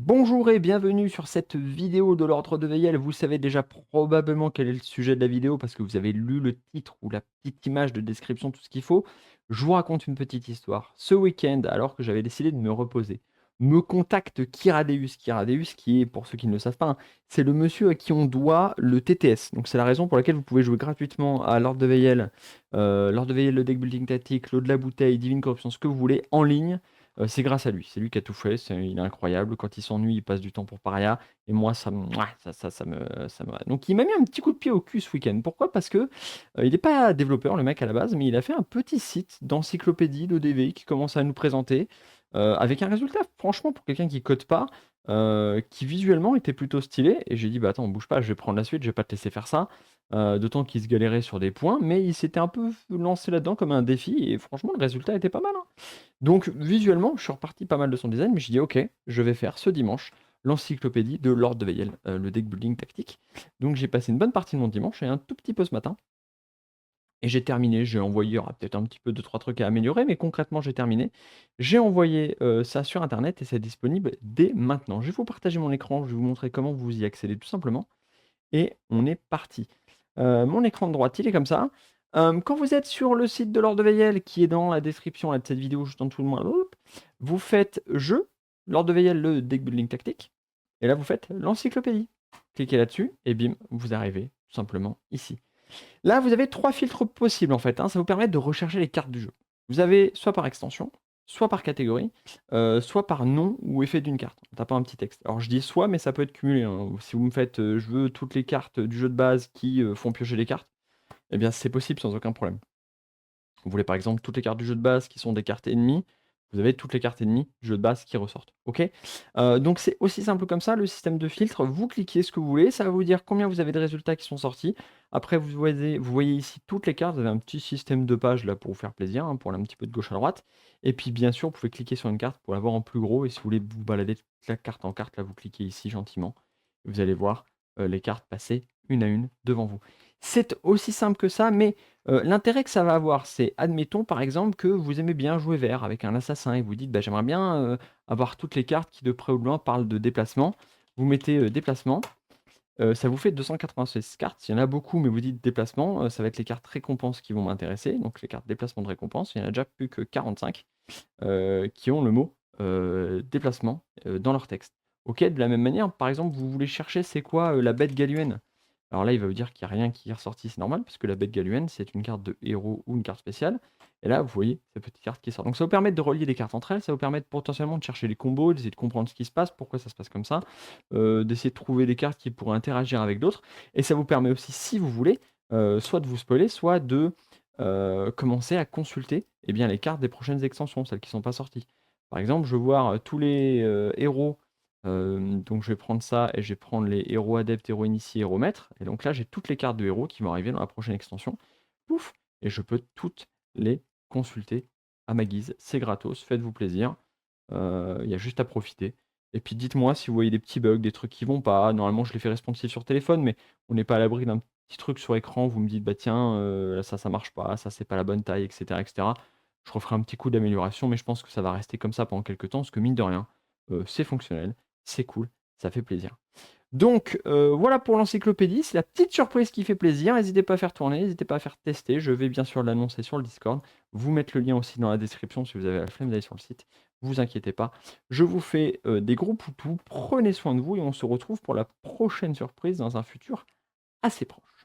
Bonjour et bienvenue sur cette vidéo de l'ordre de Veillel. Vous savez déjà probablement quel est le sujet de la vidéo parce que vous avez lu le titre ou la petite image de description, tout ce qu'il faut. Je vous raconte une petite histoire. Ce week-end, alors que j'avais décidé de me reposer, me contacte Kiradeus. Kiradeus, qui est, pour ceux qui ne le savent pas, hein, c'est le monsieur à qui on doit le TTS. Donc c'est la raison pour laquelle vous pouvez jouer gratuitement à l'ordre de Veillel, l'ordre de Veillel, le deck building tactique, l'eau de la bouteille, divine corruption, ce que vous voulez, en ligne. C'est grâce à lui. C'est lui qui a tout fait. Il est incroyable. Quand il s'ennuie, il passe du temps pour Paria. Et moi, ça me. Donc, il m'a mis un petit coup de pied au cul ce week-end. Pourquoi? Parce que il n'est pas développeur, le mec à la base, mais il a fait un petit site d'encyclopédie de DV qui commence à nous présenter avec un résultat, franchement, pour quelqu'un qui code pas, qui visuellement était plutôt stylé. Et j'ai dit, bah attends, bouge pas, je vais prendre la suite, je vais pas te laisser faire ça. D'autant qu'il se galérait sur des points, mais il s'était un peu lancé là-dedans comme un défi. Et franchement, le résultat était pas mal, hein. Donc visuellement, je suis reparti pas mal de son design, mais j'ai dit OK, je vais faire ce dimanche l'encyclopédie de Lord de Veil, le deck building tactique. Donc j'ai passé une bonne partie de mon dimanche et un tout petit peu ce matin. Et j'ai terminé, j'ai envoyé, il y aura peut-être un petit peu deux trois trucs à améliorer, mais concrètement j'ai terminé. J'ai envoyé ça sur internet et c'est disponible dès maintenant. Je vais vous partager mon écran, je vais vous montrer comment vous y accédez tout simplement. Et on est parti. Mon écran de droite, il est comme ça. Quand vous êtes sur le site de Lord de Veillel, qui est dans la description là, de cette vidéo, juste en dessous de moi, hop, vous faites Jeu, Lord de Veillel, le deck building tactique. Et là, vous faites l'encyclopédie. Cliquez là-dessus et bim, vous arrivez tout simplement ici. Là, vous avez trois filtres possibles en fait, hein. Ça vous permet de rechercher les cartes du jeu. Vous avez soit par extension, soit par catégorie, soit par nom ou effet d'une carte, en tapant un petit texte. Alors je dis soit, mais ça peut être cumulé, hein. Si vous me faites je veux toutes les cartes du jeu de base qui font piocher les cartes, eh bien c'est possible sans aucun problème. Vous voulez par exemple toutes les cartes du jeu de base qui sont des cartes ennemies, vous avez toutes les cartes ennemies du jeu de base qui ressortent. OK? Donc c'est aussi simple comme ça, le système de filtre. Vous cliquez ce que vous voulez, ça va vous dire combien vous avez de résultats qui sont sortis. Après, vous voyez ici toutes les cartes, vous avez un petit système de pages là pour vous faire plaisir, hein, pour aller un petit peu de gauche à droite. Et puis bien sûr, vous pouvez cliquer sur une carte pour l'avoir en plus gros. Et si vous voulez vous balader de la carte en carte, là vous cliquez ici gentiment. Vous allez voir les cartes passer une à une devant vous. C'est aussi simple que ça, mais l'intérêt que ça va avoir, c'est admettons par exemple que vous aimez bien jouer vert avec un assassin et vous dites bah, j'aimerais bien avoir toutes les cartes qui de près ou de loin parlent de déplacement. Vous mettez déplacement, ça vous fait 296 cartes. Il y en a beaucoup, mais vous dites déplacement, ça va être les cartes récompenses qui vont m'intéresser. Donc les cartes déplacement de récompense, il y en a déjà plus que 45 qui ont le mot déplacement dans leur texte. Ok, de la même manière, par exemple, vous voulez chercher c'est quoi la bête galuenne. Alors là, il va vous dire qu'il n'y a rien qui est ressorti, c'est normal, parce que la bête galuenne, c'est une carte de héros ou une carte spéciale. Et là, vous voyez cette petite carte qui sort. Donc ça vous permet de relier les cartes entre elles, ça vous permet potentiellement de chercher les combos, d'essayer de comprendre ce qui se passe, pourquoi ça se passe comme ça, d'essayer de trouver des cartes qui pourraient interagir avec d'autres. Et ça vous permet aussi, si vous voulez, soit de vous spoiler, soit de commencer à consulter bien, les cartes des prochaines extensions, celles qui ne sont pas sorties. Par exemple, je veux voir tous les héros. Donc je vais prendre ça et je vais prendre les héros adeptes, héros initiés, héros maîtres. Et donc là, j'ai toutes les cartes de héros qui vont arriver dans la prochaine extension. Pouf! Et je peux toutes les consulter à ma guise. C'est gratos, faites-vous plaisir. Il y a juste à profiter. Et puis dites-moi si vous voyez des petits bugs, des trucs qui vont pas. Normalement, je les fais responsive sur téléphone, mais on n'est pas à l'abri d'un petit truc sur écran. Vous me dites, bah tiens, là, ça marche pas, ça, c'est pas la bonne taille, etc., etc. Je referai un petit coup d'amélioration, mais je pense que ça va rester comme ça pendant quelques temps, parce que mine de rien, c'est fonctionnel, c'est cool, ça fait plaisir. Donc voilà pour l'encyclopédie, c'est la petite surprise qui fait plaisir. N'hésitez pas à faire tourner, n'hésitez pas à faire tester. Je vais bien sûr l'annoncer sur le Discord. Vous mettre le lien aussi dans la description si vous avez la flemme d'aller sur le site. Vous inquiétez pas. Je vous fais des gros poutous. Prenez soin de vous et on se retrouve pour la prochaine surprise dans un futur assez proche.